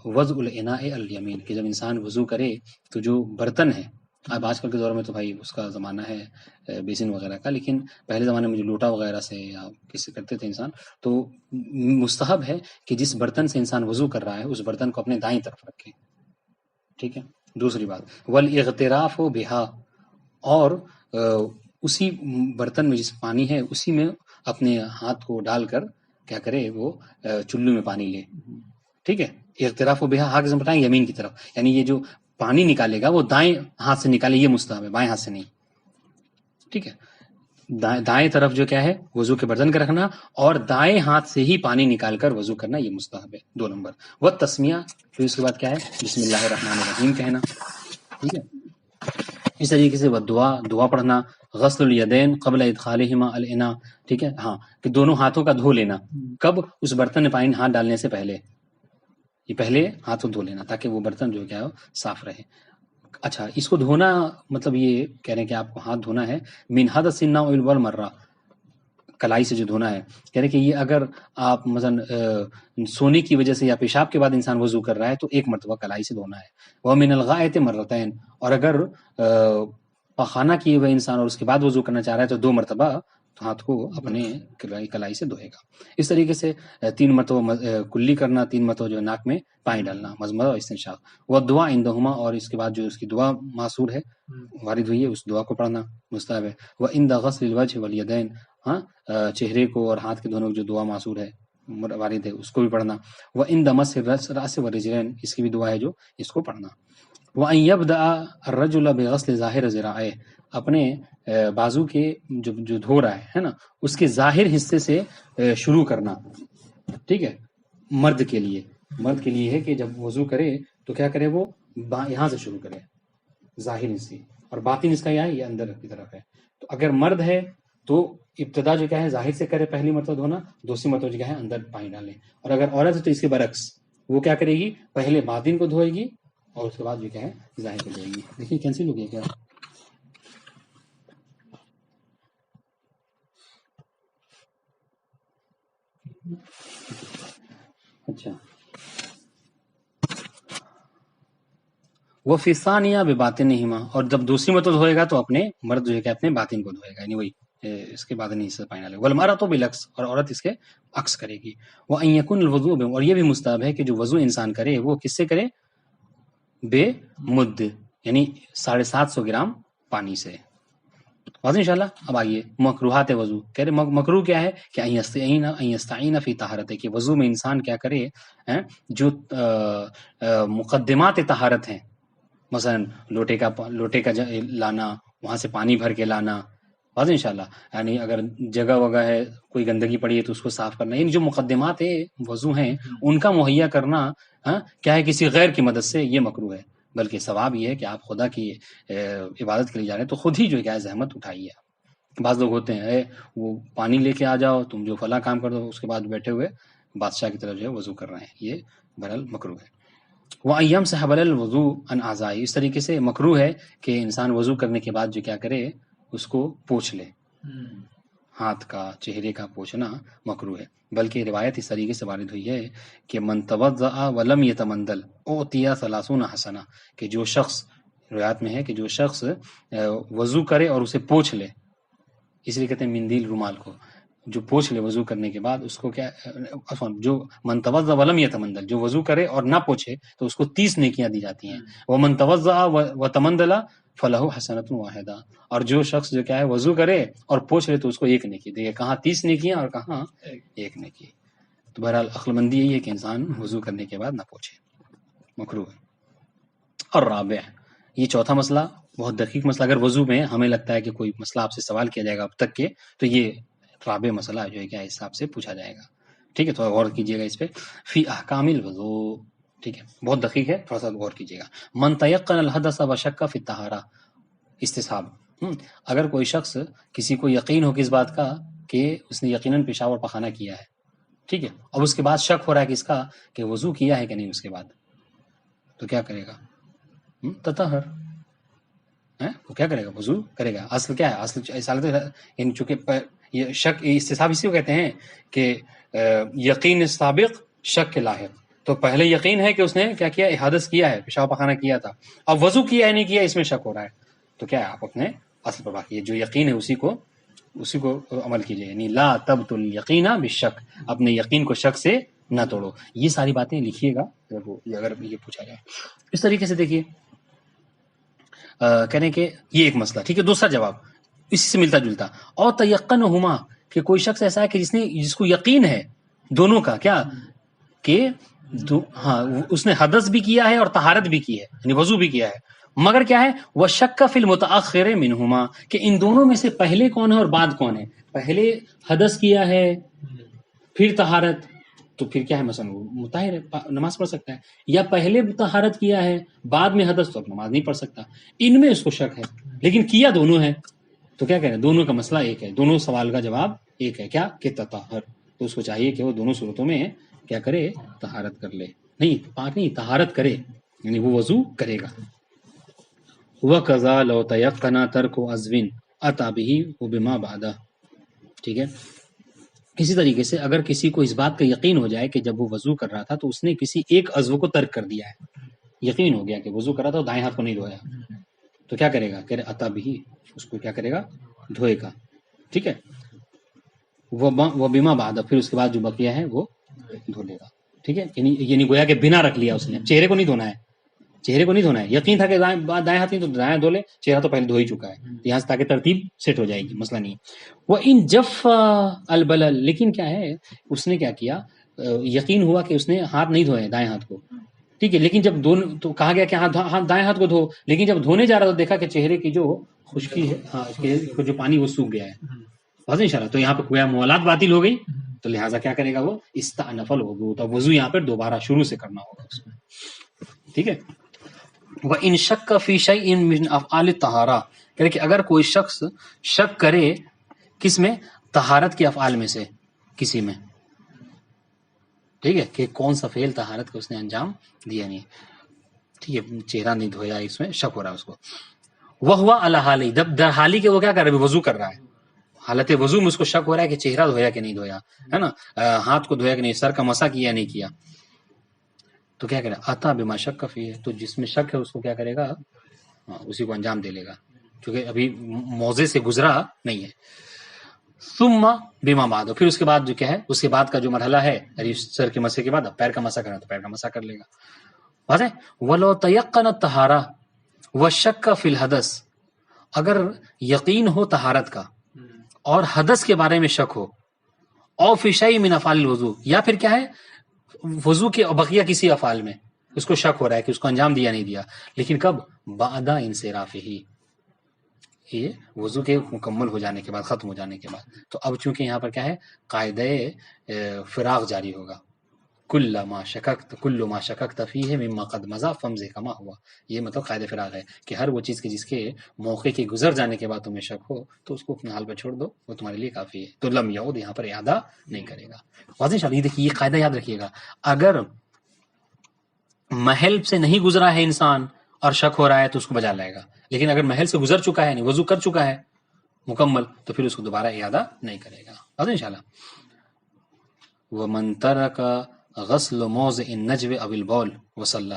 A: وضع الاناء الیمین، کہ جب انسان وضو کرے تو جو برتن ہے، اب آج کل کے دور میں تو بھائی اس کا زمانہ ہے بیسن وغیرہ کا، لیکن پہلے زمانے میں جو لوٹا وغیرہ سے یا کس سے کرتے تھے انسان، تو مستحب ہے کہ جس برتن سے انسان وضو کر رہا ہے اس برتن کو اپنے دائیں طرف رکھے، ٹھیک ہے۔ دوسری بات والاغتراف بہا، اور اسی برتن میں جس پانی ہے اسی میں اپنے ہاتھ کو ڈال کر کیا کرے وہ چلو میں پانی لے، ٹھیک ہے. ایک طرف وہ بے ہاتھ سے بتائیں یمین کی طرف، یعنی یہ جو پانی نکالے گا وہ دائیں ہاتھ سے نکالے، یہ مستحب ہے، بائیں ہاتھ سے نہیں، ٹھیک ہے. دائیں طرف جو کیا ہے وضو کے برتن کا رکھنا اور دائیں ہاتھ سے ہی پانی نکال کر وضو کرنا، یہ مستحب ہے. 2 نمبر وہ تسمیہ، پھر اس کے بعد کیا ہے بسم اللہ الرحمن الرحیم کہنا، ٹھیک ہے. اس طریقے سے وہ دعا پڑھنا، غسل الیدین قبل ادخالہما الاناء، ٹھیک ہے. ہاں کہ دونوں ہاتھوں کا دھو لینا، کب؟ اس برتن میں پانی ہاتھ ڈالنے سے پہلے، یہ پہلے ہاتھوں دھو لینا تاکہ وہ برتن جو کیا ہو صاف رہے. اچھا اس کو دھونا مطلب یہ کہہ رہے ہیں کہ آپ کو ہاتھ دھونا ہے من حدث النوء والمرہ، کلائی سے جو دھونا ہے. کہہ رہے کہ یہ اگر آپ مثلا سونے کی وجہ سے یا پیشاب کے بعد انسان وضو کر رہا ہے تو 1 مرتبہ کلائی سے دھونا ہے. وہ من الغائط مرتين، اور اگر پخانہ کیے ہوئے انسان اور اس کے بعد وضو کرنا چاہ رہا ہے تو 2 مرتبہ ہاتھ کو اپنے کلائی سے دھوئے گا. اس طریقے سے 3 مرتبہ کلی کرنا، 3 مرتبہ جو ناک میں پانی ڈالنا، مضمضہ اور استنشاق. وہ دعا عندہما، اور اس کے بعد جو اس کی دعا معصور ہے وارد ہوئی ہے اس دعا کو پڑھنا مستحب ہے. وہ عند غسل الوجه والیدین، ہاں چہرے کو اور ہاتھ کے دونوں جو دعا معصور ہے وارد ہے اس کو بھی پڑھنا. وہ عند مسح الراس والرجلین، اس کی بھی دعا ہے جو اس کو پڑھنا. وَأَن يَبْدَأَ الرَّجُلَ بِغَسْلِ ظَاهِرِ ذِرَاعِهِ، اپنے بازو کے جو دھو رہا ہے نا اس کے ظاہر حصے سے شروع کرنا، ٹھیک ہے. مرد کے لیے ہے کہ جب وضو کرے تو کیا کرے، وہ یہاں سے شروع کرے ظاہر حصے، اور باطن اس کا یہ ہے یہ اندر کی طرف ہے. تو اگر مرد ہے تو ابتدا جو کیا ہے ظاہر سے کرے، پہلی مرتبہ دھونا، دوسری مرتبہ جو کیا ہے اندر پانی ڈالے. اور اگر عورت ہے تو اس کے برعکس، وہ کیا کرے گی، پہلے باطن کو دھوئے گی اور اس کے بعد جو کیا ہے ظاہر کو دھوئے گی. دیکھیے کینسل ہو گیا کیا؟ اچھا وہ فسانیہ بے باطنہما، اور جب دوسری مرتبہ دھوئے گا تو اپنے مرد جو ہے کہ اپنے باطن کو دھوئے گا، یعنی وہی اس کے بعد نہیں سے پانی ڈالے. والمرأۃ بالعکس، اور عورت اس کے عکس کرے گی. وان یکن الوضوء، اور یہ بھی مستحب ہے کہ جو وضو انسان کرے وہ کس سے کرے، بے مد، یعنی 750 گرام پانی سے. واضح انشاءاللہ. اب آئیے مکروہات وضو. کہہ رہے مکروہ کیا ہے کہ ان یستعین فی طہارت، کہ وضو میں انسان کیا کرے جو مقدمات طہارت ہیں، مثلا لوٹے کا لانا، وہاں سے پانی بھر کے لانا. واضح انشاءاللہ. یعنی اگر جگہ وگہ ہے کوئی گندگی پڑی ہے تو اس کو صاف کرنا، یعنی جو مقدمات وضو ہیں ان کا مہیا کرنا کیا ہے کسی غیر کی مدد سے، یہ مکروہ ہے. بلکہ ثواب یہ ہے کہ آپ خدا کی عبادت کے لیے جا رہے ہیں تو خود ہی جو کیا ہے زحمت اٹھائیے. بعض لوگ ہوتے ہیں وہ پانی لے کے آ جاؤ تم جو فلاں کام کر دو، اس کے بعد بیٹھے ہوئے بادشاہ کی طرف جو ہے وضو کر رہے ہیں، یہ بہرحال مکروہ ہے. وَأَيَّمْ سَحَبَ الْوُضُوءَ عَنْ أَعْضَائِهِ، اس طریقے سے مکروہ ہے کہ انسان وضو کرنے کے بعد جو کیا کرے اس کو پوچھ لے، ہاتھ کا چہرے کا پوچھنا مکروہ ہے. بلکہ روایت اس طریقے سے وارد ہوئی ہے کہ من توضأ ولم يتمندل اعطي 30 حسنہ، کہ جو شخص، روایت میں ہے کہ جو شخص وضو کرے اور اسے پوچھ لے، اس لیے کہتے ہیں مندیل رومال کو، جو پوچھ لے وضو کرنے کے بعد اس کو کیا، جو من توضأ ولم يتمندل، جو وضو کرے اور نہ پوچھے تو اس کو 30 نیکیاں دی جاتی ہیں. ومن توضأ وتمندل فلہ حسنۃ واحدہ، اور جو شخص جو کیا ہے وضو کرے اور پوچھ لے تو اس کو 1 نیکی دے. کہاں 30 نیکیاں اور کہاں 1 نیکی. تو بہرحال عقل مندی یہی ہے کہ انسان وضو کرنے کے بعد نہ پوچھے، مکروہ ہے. اور رابع، یہ چوتھا مسئلہ بہت دقیق مسئلہ، اگر وضو میں ہمیں لگتا ہے کہ کوئی مسئلہ آپ سے سوال کیا جائے گا اب تک کے، تو یہ رابع مسئلہ جو ہے کیا اس حساب سے پوچھا جائے گا. ٹھیک ہے، تھوڑا غور کیجیے گا اس پہ. فی احکام الوضو، ٹھیک ہے بہت دقیق ہے، تھوڑا سا غور کیجیے گا. من تیقن الحدث وشک فی الطہارہ، استصحاب. اگر کوئی شخص کسی کو یقین ہو کس بات کا کہ اس نے یقیناً پیشاب اور پخانہ کیا ہے، ٹھیک ہے، اب اس کے بعد شک ہو رہا ہے کہ اس کا کہ وضو کیا ہے کہ نہیں اس کے بعد، تو کیا کرے گا؟ تطہر، وہ کیا کرے گا؟ وضو کرے گا. اصل کیا ہے؟ اصل حالت یعنی چونکہ یہ شک استصحاب اسی کو کہتے ہیں کہ یقین سابق شک کے لاحق. تو پہلے یقین ہے کہ اس نے کیا کیا، حدث کیا ہے، پیشاب پخانہ کیا تھا، اب وضو کیا ہے نہیں کیا اس میں شک ہو رہا ہے، تو کیا ہے آپ اپنے اصل پر باقی ہے، جو یقین ہے اسی کو عمل کیجیے. یعنی لا تبطل یقین بالشک، اپنے یقین کو شک سے نہ توڑو. یہ ساری باتیں لکھیے گا اگر یہ پوچھا جائے. اس طریقے سے دیکھیے کہنے کہ یہ ایک مسئلہ. ٹھیک ہے، دوسرا جواب اسی سے ملتا جلتا. اور تیقنہما کہ کوئی شخص ایسا ہے کہ جس کو یقین ہے دونوں کا کیا کہ ہاں اس نے حدث بھی کیا ہے اور طہارت بھی کی ہے یعنی وضو بھی کیا ہے، مگر کیا ہے وہ شک فی المتاخر منہما کہ ان دونوں میں سے پہلے کون ہے اور بعد کون ہے. پہلے حدث کیا ہے پھر طہارت تو پھر کیا ہے مثلا وہ مطہر ہے، نماز پڑھ سکتا ہے، یا پہلے طہارت کیا ہے بعد میں حدث تو اب نماز نہیں پڑھ سکتا. ان میں اس کو شک ہے لیکن کیا دونوں ہے تو کیا کہہ رہے ہیں دونوں کا مسئلہ ایک ہے، دونوں سوال کا جواب ایک ہے کیا کہ تطہر. تو اس کو چاہیے کہ وہ دونوں صورتوں میں کیا کرے طہارت کر لے، نہیں پاک نہیں طہارت کرے یعنی وہ وضو کرے گا. وَقَضَى لَوْ تَيَقَّنَ تَرْكُ عَضْوٍ أَتَى بِهِ وَبِمَا بَعْدَهُ. ٹھیک ہے، اسی طریقے سے اگر کسی کو اس بات کا یقین ہو جائے کہ جب وہ وضو کر رہا تھا تو اس نے کسی ایک عضو کو ترک کر دیا ہے، یقین ہو گیا کہ وضو کر رہا تھا دائیں ہاتھ کو نہیں دھویا، تو کیا کرے گا، کہہ رہے أَتَى بِهِ اس کو کیا کرے گا دھوئے گا. ٹھیک ہے، وَبِمَا بَعْدَهُ پھر اس کے بعد جو بقیہ ہے وہ دھو لے گا. ٹھیک ہے، یعنی گویا کہ بنا رکھ لیا اس نے، چہرے کو نہیں دھونا ہے، چہرے کو نہیں دھونا ہے، یقین تھا کہ دائیں ہاتھ نہیں تو دائیں دھو لے، چہرہ تو پہلے دھو ہی چکا ہے یہاں سے تاکہ ترتیب سیٹ ہو جائے گی، مسئلہ نہیں. وہ ان جف البلل لیکن کیا ہے اس نے کیا کیا یقین ہوا کہ اس نے ہاتھ نہیں دھوئے دائیں ہاتھ کو. ٹھیک ہے، لیکن جب تو کہا گیا کہ ہاں دائیں ہاتھ کو دھو، لیکن جب دھونے جا رہا تو دیکھا کہ چہرے کی جو خشکی ہے ہاں جو پانی وہ سوکھ گیا ہے، واضح اشارہ. تو یہاں پہ گویا موالات باطل ہو گئی، تو لہٰذا کیا کرے گا وہ استأنف الوضو، تو وضو یہاں پر دوبارہ شروع سے کرنا ہوگا اس میں. ٹھیک ہے، وَإِن شَكَّ فِي شَيْءٍ مِّنْ أَفْعَالِ الطَّهَارَةِ کہ اگر کوئی شخص شک کرے کس میں طہارت کے افعال میں سے کسی میں، ٹھیک ہے کہ کون سا فعل طہارت کا اس نے انجام دیا نہیں، ٹھیک ہے چہرہ نہیں دھویا اس میں شک ہو رہا ہے اس کو. وَهُوَ عَلَى حَالِهِ در حالی کہ وہ کیا کر رہا ہے وضو کر رہا ہے، حالت وضو میں اس کو شک ہو رہا ہے کہ چہرہ دھویا کہ نہیں دھویا ہے نا، ہاتھ کو دھویا کہ نہیں، سر کا مسح کیا نہیں کیا، تو کیا کرے آتا بما شک فیہ تو جس میں شک ہے اس کو کیا کرے گا اسی کو انجام دے لے گا کیونکہ ابھی موضع سے گزرا نہیں ہے. ثم بما بعد پھر اس کے بعد جو کیا ہے اس کے بعد کا جو مرحلہ ہے یعنی سر کے مسح کے بعد اب پیر کا مسح کرنا تو پیر کا مسح کر لے گا. واضح. ولو تیقن الطہارہ والشک فی الحدث اگر یقین ہو طہارت کا اور حدث کے بارے میں شک ہو، او فی شیء من افعال الوضو یا پھر کیا ہے وضو کے بقیہ کسی افعال میں اس کو شک ہو رہا ہے کہ اس کو انجام دیا نہیں دیا، لیکن کب بعد انصرافہ یہ وضو کے مکمل ہو جانے کے بعد ختم ہو جانے کے بعد. تو اب چونکہ یہاں پر کیا ہے قاعدہ فراغ جاری ہوگا، کل ما شککت فیہ مما قد مضی فامضی کما ہوا، یہ مطلب قاعدہ فراغ ہے کہ ہر وہ چیز کے جس کے موقع کے گزر جانے کے بعد تمہیں شک ہو تو اس کو اپنے حال پر چھوڑ دو، وہ تمہارے لیے کافی ہے. تو لم یعود یہاں پر اعادہ نہیں کرے گا. واضح انشاءاللہ. یہ دیکھیے یہ قاعدہ یاد رکھیے گا، اگر محل سے نہیں گزرا ہے انسان اور شک ہو رہا ہے تو اس کو بجا لائے گا، لیکن اگر محل سے گزر چکا ہے یعنی وضو کر چکا ہے مکمل تو پھر اس کو دوبارہ اعادہ نہیں کرے گا. واضح انشاءاللہ. ومن ترک غسل موضع النجو او البول وصلی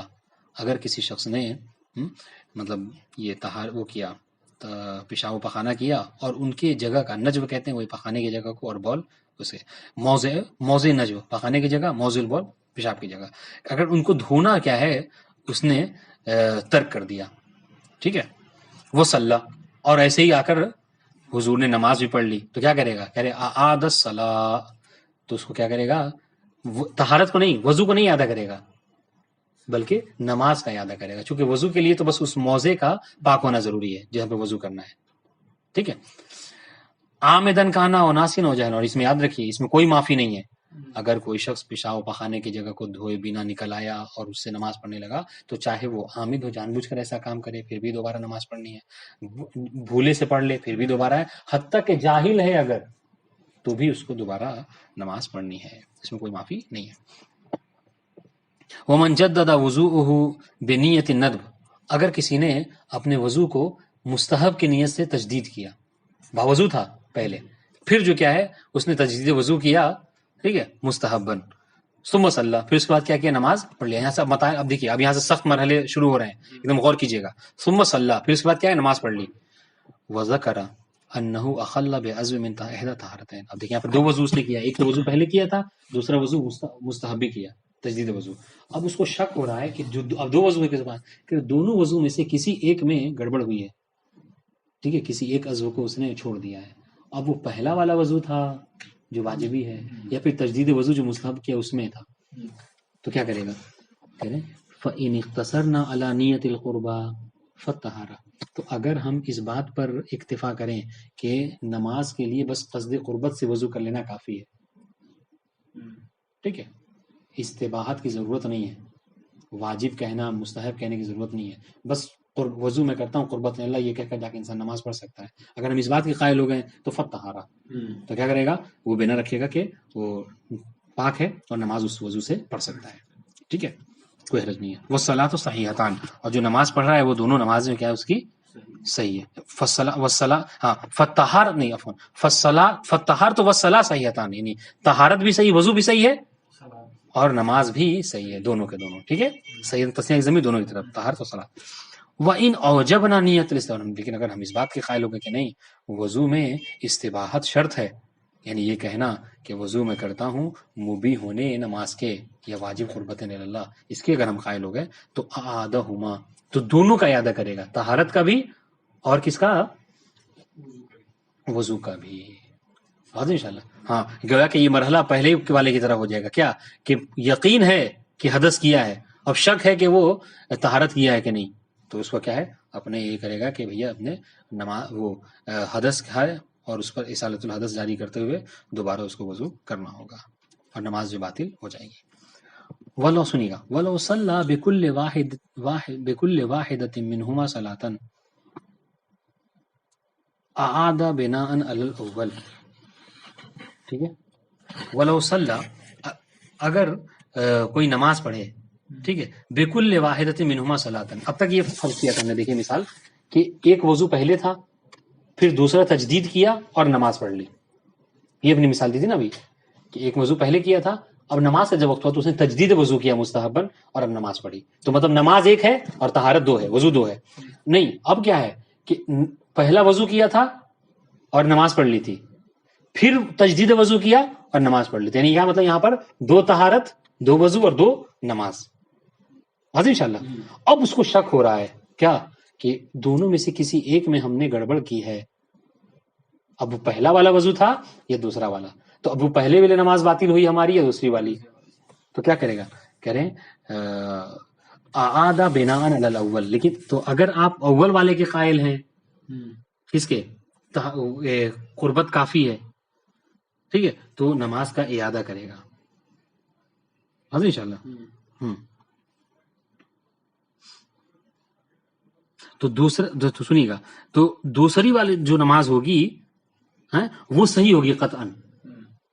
A: اگر کسی شخص نے مطلب یہ وہ کیا پیشاب و پخانہ کیا اور ان کے جگہ کا نجو کہتے ہیں وہی پخانے کی جگہ کو اور بول اسے موضع نجو پخانے کی جگہ موضع البول پیشاب کی جگہ، اگر ان کو دھونا کیا ہے اس نے ترک کر دیا، ٹھیک ہے وہ صلی اور ایسے ہی آ کر حضور نے نماز بھی پڑھ لی تو کیا کرے گا، کہہ رہے اعاد الصلاۃ تو اس کو کیا کرے گا طہارت کو نہیں وضو کو نہیں ادا کرے گا بلکہ نماز کا ادا کرے گا، چونکہ وضو کے لیے تو بس اس موضع کا پاک ہونا ضروری ہے جہاں پہ وضو کرنا ہے. ٹھیک ہے، عامدن کہنا اور ناسین ہو جائے، اور اس میں یاد رکھیے اس میں کوئی معافی نہیں ہے. اگر کوئی شخص پیشاب و پخانے کی جگہ کو دھوئے بنا نکل آیا اور اس سے نماز پڑھنے لگا تو چاہے وہ عامد ہو جان بوجھ کر ایسا کام کرے پھر بھی دوبارہ نماز پڑھنی ہے، بھولے سے پڑھ لے پھر بھی دوبارہ ہے، حتیٰ کہ جاہل ہے اگر تو بھی اس کو دوبارہ نماز پڑھنی ہے، اس میں کوئی معافی نہیں ہے. ومن جدد وضوءه بنیت الندب اگر کسی نے اپنے وضو کو مستحب کی نیت سے تجدید کیا، باوضو تھا پہلے پھر جو کیا ہے اس نے تجدید وضو کیا، ٹھیک ہے مستحبن ثم صلی پھر اس کے بعد کیا کیا نماز پڑھ لیا. یہاں سے اب دیکھیے اب یہاں سے سخت مرحلے شروع ہو رہے ہیں، ایک دم غور کیجیے گا. ثم صلی پھر اس کے بعد کیا ہے نماز پڑھ لی. وذکر انه اخل بعضو من احدى طہارتین اب دیکھیں یہاں پر دو وضو اس نے کیا، ایک تو وضو پہلے کیا تھا دوسرا وضو مستحبی کیا تجدید وضو. اب اس کو شک ہو رہا ہے کہ اب دو وضو کے زبان کہ دونوں وضو میں سے کسی ایک میں گڑبڑ ہوئی ہے، ٹھیک ہے، کسی ایک عضو کو اس نے چھوڑ دیا ہے، اب وہ پہلا والا وضو تھا جو واجبی ہے یا پھر تجدید وضو جو مستحب کیا اس میں تھا، تو کیا کرے گا؟ کہہ رہے فَإِنِ اخْتَصَرْنَا عَلَى نِيَّةِ الْقُرْبَى فَالطَّهَارَةُ، تو اگر ہم اس بات پر اکتفا کریں کہ نماز کے لیے بس قصد قربت سے وضو کر لینا کافی ہے، ٹھیک ہے، استباحت کی ضرورت نہیں ہے، واجب کہنا مستحب کہنے کی ضرورت نہیں ہے، بس وضو میں کرتا ہوں قربت اللہ یہ کہہ کر جا کے انسان نماز پڑھ سکتا ہے۔ اگر ہم اس بات کے قائل ہو گئے تو فطہارا، تو کیا کرے گا؟ وہ بنا رکھے گا کہ وہ پاک ہے اور نماز اس وضو سے پڑھ سکتا ہے، ٹھیک ہے، کوئی حرج نہیں ہے۔ والصلاۃ صحیحتان، اور جو نماز پڑھ رہا ہے وہ دونوں نماز میں کیا ہے اس کی صحیح ہے۔ فطہار نہیں عفوا فطہار تو والصلاۃ صحیحتان، یعنی طہارت بھی صحیح، وضو بھی صحیح ہے اور نماز بھی صحیح ہے، دونوں کے دونوں، ٹھیک ہے، صحیح تسنیہ ضمیر دونوں کی طرف، طہارت و صلاۃ۔ وَإِنْ أَوْجَبْنَا نِيَّةَ الْإِسْتِبَاحَةِ، لیکن اگر ہم اس بات کے قائل ہو گئے کہ نہیں وضو میں استباحت شرط ہے، یعنی یہ کہنا کہ وضو میں کرتا ہوں مبیح ہونے نماز کے یا واجب قربتیں اللہ، اس کے اگر ہم قائل ہو گئے تو اعادہما، تو دونوں کا اعادہ کرے گا، طہارت کا بھی اور کس کا؟ وضو کا بھی، واضح انشاءاللہ۔ ہاں، گویا کہ یہ مرحلہ پہلے والے کی طرح ہو جائے گا، کیا کہ یقین ہے کہ حدث کیا ہے، اب شک ہے کہ وہ طہارت کیا ہے کہ نہیں، تو اس کو کیا ہے اپنے یہ کرے گا کہ بھیا اپنے نماز وہ حدث ہے اور اس پر اصالۃ الحدث جاری کرتے ہوئے دوبارہ اس کو وضو کرنا ہوگا اور نماز جو باطل ہو جائے گی۔ ولو سنیے گا ولو صلی بکل واحدۃ منہما صلاۃ اعاد بناء علی الاول، ٹھیک ہے، ولو صلی، اگر کوئی نماز پڑھے، ٹھیک ہے، بکل واحدۃ منہما صلاۃ، اب تک یہ فرض کیا تھا ہم نے، دیکھیں مثال کہ ایک وضو پہلے تھا پھر دوسرا تجدید کیا اور نماز پڑھ لی، یہ اپنی مثال دی تھی نا ابھی کہ ایک وضو پہلے کیا تھا، اب نماز کا جب وقت ہوا تو اس نے تجدید وضو کیا مستحباً اور اب نماز پڑھی، تو مطلب نماز ایک ہے اور طہارت دو ہے، وضو دو ہے، نہیں اب کیا ہے کہ پہلا وضو کیا تھا اور نماز پڑھ لی تھی، پھر تجدید وضو کیا اور نماز پڑھ لی تھی، یعنی کیا مطلب یہاں پر دو طہارت، دو وضو اور دو نماز، واضح انشاءاللہ۔ اب اس کو شک ہو رہا ہے کیا کہ دونوں میں سے کسی ایک میں ہم نے گڑبڑ کی ہے، اب وہ پہلا والا وضو تھا یا دوسرا والا، تو اب وہ پہلے والی نماز باطل ہوئی ہماری یا دوسری والی، تو کیا کرے گا؟ کہہ رہے ہیں اعاد بناء علی الاول، لیکن تو اگر آپ اول والے کے قائل ہیں کس کے قربت کافی ہے، ٹھیک ہے، تو نماز کا اعادہ کرے گا، حاضر انشاءاللہ۔ تو دوسرا تو سنیے گا، تو دوسری والی جو نماز ہوگی وہ صحیح ہوگی قطعاً،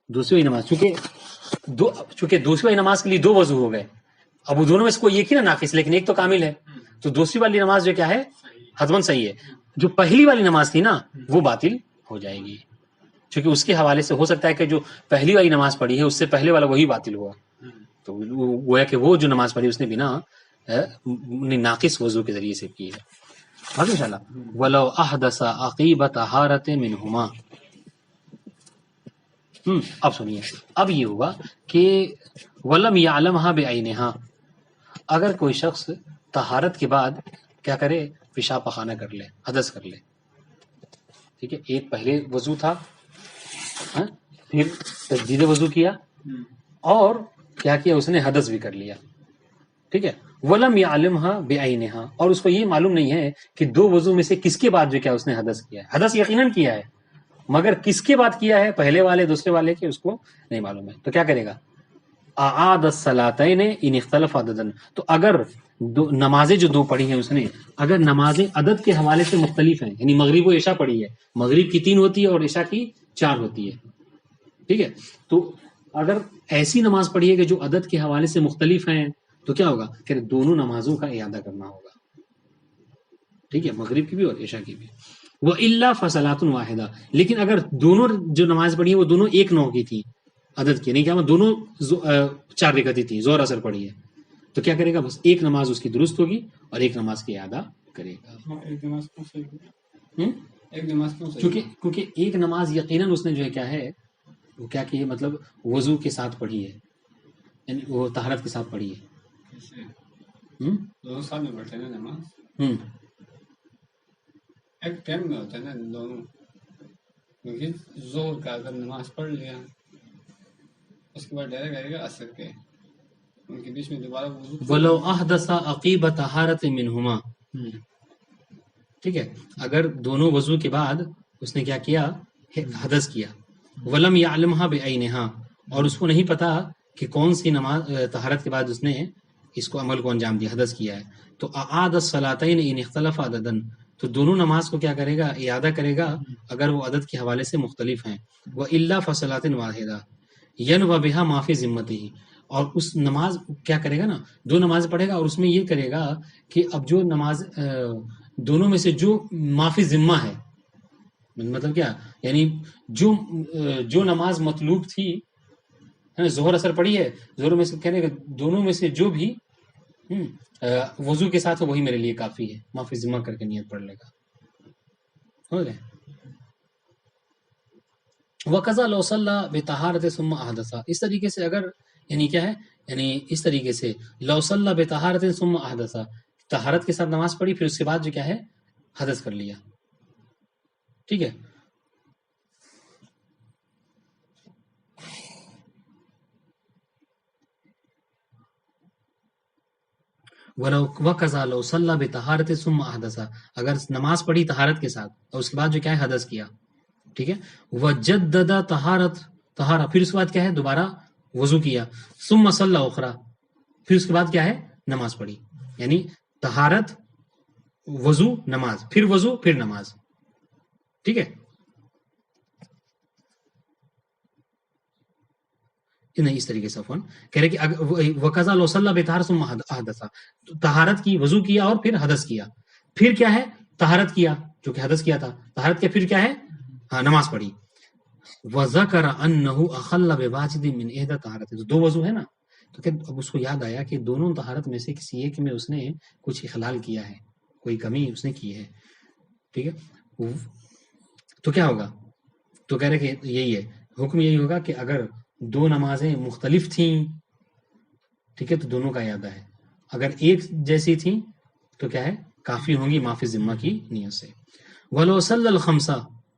A: دوسری والی نماز چونکہ دوسری والی نماز کے لیے دو وضو ہو گئے، اب وہ دونوں میں سے کوئی ایک ہی نا ناقص، لیکن ایک تو کامل ہے، تو دوسری والی نماز جو کیا ہے حتماً صحیح ہے، جو پہلی والی نماز تھی نا وہ باطل ہو جائے گی، چونکہ اس کے حوالے سے ہو سکتا ہے کہ جو پہلی والی نماز پڑھی ہے اس سے پہلے والا وہی باطل ہوا، تو وہ ہے کہ وہ جو نماز پڑھی اس نے بنا ناقص وضو کے ذریعے سے کی ہے، ان شاء اللہ۔ ولو احدث عقیب طہارت منہما، اب سنیے، اب یہ ہوگا کہ ولم یعلمها بعینها، اگر کوئی شخص طہارت کے بعد کیا کرے، پیشاب پخانہ کر لے، حدث کر لے، ٹھیک ہے، ایک پہلے وضو تھا، پھر تجدید وضو کیا اور کیا کیا اس نے حدث بھی کر لیا، ٹھیک ہے، ولم یعلمها بعینها، اور اس کو یہ معلوم نہیں ہے کہ دو وضو میں سے کس کے بعد جو کیا اس نے حدث کیا ہے، حدث یقیناً کیا ہے مگر کس کے بعد کیا ہے، پہلے والے دوسرے والے کے، اس کو نہیں معلوم ہے، تو کیا کرے گا؟ اعاد الصلاتین ان اختلف عددا، تو اگر نمازیں جو دو پڑھی ہیں اس نے، اگر نمازیں عدد کے حوالے سے مختلف ہیں، یعنی مغرب و عشاء پڑھی ہے، مغرب کی 3 ہوتی ہے اور عشاء کی 4 ہوتی ہے، ٹھیک ہے، تو اگر ایسی نماز پڑھی ہے کہ جو عدد کے حوالے سے مختلف ہیں تو کیا ہوگا کہ دونوں نمازوں کا اعادہ کرنا ہوگا، ٹھیک ہے، مغرب کی بھی اور عشاء کی بھی۔ وَإِلَّا فَصَلَاتٌ وَاحِدَةٌ، لیکن اگر دونوں جو نماز پڑھی ہے وہ دونوں ایک نو کی تھی عدد کی، نہیں کیا دونوں 4 رکعتیں تھی، زور اثر پڑھی ہے، تو کیا کرے گا؟ بس ایک نماز اس کی درست ہوگی اور ایک نماز کی اعادہ کرے گا، کیونکہ ایک نماز یقیناً اس نے جو ہے کیا ہے وہ کیا کی ہے، مطلب وضو کے ساتھ پڑھی ہے، یعنی وہ طہارت کے ساتھ پڑھی ہے،
B: دونوں ساتھ میں پڑھتے ہیں نا نماز، ایک ٹائم میں ہوتا ہے نا دونوں، کیونکہ زہر کا اگر نماز پڑھ لیا اس کے بعد ڈائریکٹ آئے گا عصر کے، ان کے بیچ میں دوبارہ وضو
A: ولو احدث عقیب طہارت منہما، ٹھیک ہے، اگر دونوں وضو کے بعد اس نے کیا کیا، حدث کیا، ولم یعلمها بعینہا، اور اس کو نہیں پتا کہ کون سی نماز طہارت کے بعد اس نے اس کو عمل کو انجام دیا، حدث کیا ہے، تو اعاد الصلاتین ان اختلف عددا، تو دونوں نماز کو کیا کرے گا، اعادہ کرے گا اگر وہ عدد کے حوالے سے مختلف ہیں، والا فصلاۃ واحدہ ینوی بها ما فی ذمتہ، اور اس نماز کیا کرے گا نا، دو نماز پڑھے گا اور اس میں یہ کرے گا کہ اب جو نماز دونوں میں سے جو معافی ذمہ ہے، مطلب کیا، یعنی جو نماز مطلوب تھی، ظہر اثر پڑی ہے، ظہر میں سے کہنے گا دونوں میں سے جو بھی وضو کے ساتھ وہی میرے لیے کافی ہے، معافی ذمہ کر کے نیت پڑھ لے گا، ہو گئے۔ وَقَضَى لَوْ صَلَّى بِطَهَارَةٍ ثُمَّ أَحْدَثَ، اس طریقے سے اگر یعنی کیا ہے، یعنی اس طریقے سے لَوْ صَلَّى بِطَهَارَةٍ ثُمَّ أَحْدَثَ، طہارت کے ساتھ نماز پڑھی پھر اس کے بعد جو کیا ہے، حدث کر لیا، ٹھیک ہے۔ وَقَضَى لَوْ صَلَّى بِطَهَارَةٍ ثُمَّ أَحْدَثَ، اگر نماز پڑھی طہارت کے ساتھ اور اس کے بعد جو کیا ہے، حدث کیا، ٹھیک ہے۔ وَجَدَّدَ طہارہ، پھر اس کے بعد کیا ہے، دوبارہ وضو کیا، ثُمَّ صَلَّى أُخْرى، پھر اس کے بعد کیا ہے، نماز پڑھی، یعنی طہارت، وضو، نماز، پھر وضو، پھر نماز، ٹھیک ہے۔ نہیں، اس طریقے سے فون کہہ رہے کہ وَقَضَى لَوْ صَلَّى بِطَهَارَةٍ ثُمَّ أَحْدَثَ، طہارت کی، وضو کیا اور پھر حدث کیا، پھر کیا ہے، طہارت کیا جو کہ حدث کیا تھا، طہارت کے پھر کیا ہے، ہاں نماز پڑھی، وَذَكَرَ أَنَّهُ أَخَلَّ بِوَاجِدٍ مِّنْ إِحْدَى طَهَارَتَيْنِ، دو وضو ہے نا، تو کہ اب اس کو یاد آیا کہ دونوں طہارت میں سے کسی ایک میں اس نے کچھ اخلال کیا ہے، کوئی کمی اس نے کی ہے، ٹھیک ہے، تو کیا ہوگا، تو کہہ رہے کہ یہی ہے حکم، یہی ہوگا کہ اگر دو نمازیں مختلف تھیں، ٹھیک ہے، تو دونوں کا اعادہ ہے، اگر ایک جیسی تھیں تو کیا ہے، کافی ہوں گی معافی ذمہ کی نیت سے۔ وَلَوْ صَلَّى الْخَمْسَ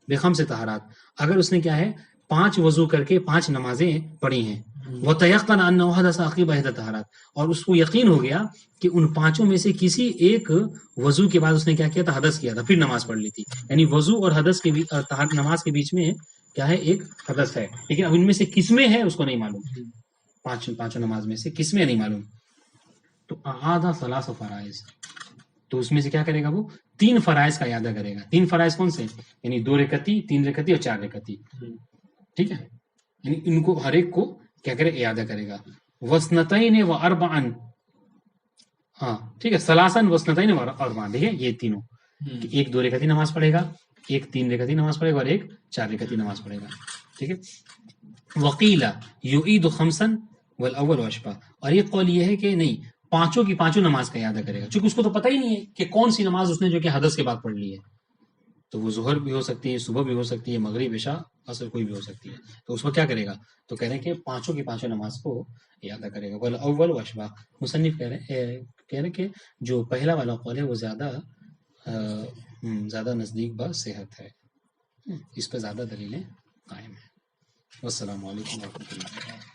A: بِخَمْسِ طَہَارَاتٍ، اگر اس نے کیا ہے 5 وضو کر کے 5 نمازیں پڑھی ہیں، وَتَيَقَّنَ أَنَّهُ حَدَثَ عَقِبَ إِحْدَى طَهَارَاتٍ، اور اس کو یقین ہو گیا کہ ان 5 میں سے کسی ایک وضو کے بعد اس نے کیا کیا تھا، حدث کیا تھا، پھر نماز پڑھ لی تھی، یعنی وضو اور حدث کے نماز کے بیچ میں کیا ہے، ایک حدث ہے، لیکن اب ان میں سے کس میں ہے اس کو نہیں معلوم، پانچوں نماز میں سے کس میں نہیں معلوم، تو اعادہ ثلاث فرائض، تو اس میں سے کیا کرے گا، وہ 3 فرائض کا اعادہ کرے گا۔ 3 فرائض کون سے، یعنی 2 رکعتی، 3 رکعتی اور 4 رکعتی، ٹھیک ہے، یعنی ان کو ہر ایک کو کیا کرے، اعادہ کرے گا۔ وسنتین و اربعن، ہاں ٹھیک ہے، سلاسن وسنتین و اربعن، دیکھیں یہ تینوں، کہ ایک 2 رکعتی نماز پڑھے گا، ایک 3 رکعتی نماز پڑھے گا اور ایک 4 رکعتی نماز پڑھے گا، ٹھیک ہے۔ وقیلا یعید خمسا والاول واشبہ، اور ایک قول یہ ہے کہ نہیں، پانچوں کی پانچوں نماز کا اعادہ کرے گا، چونکہ اس کو تو پتہ ہی نہیں ہے کہ کون سی نماز اس نے جو کہ حدث کے بعد پڑھ لی ہے، تو وہ ظہر بھی ہو سکتی ہے، صبح بھی ہو سکتی ہے، مغرب، عشاء، عصر، کوئی بھی ہو سکتی ہے، تو اس کو کیا کرے گا، تو کہہ رہے ہیں کہ پانچوں کی پانچوں نماز کو اعادہ کرے گا۔ والاول واشبہ، مصنف کہہ رہے ہیں کہ جو پہلا والا قول ہے وہ زیادہ نزدیک با صحت ہے، اس پہ زیادہ دلیلیں قائم ہیں۔ والسلام علیکم ورحمۃ اللہ۔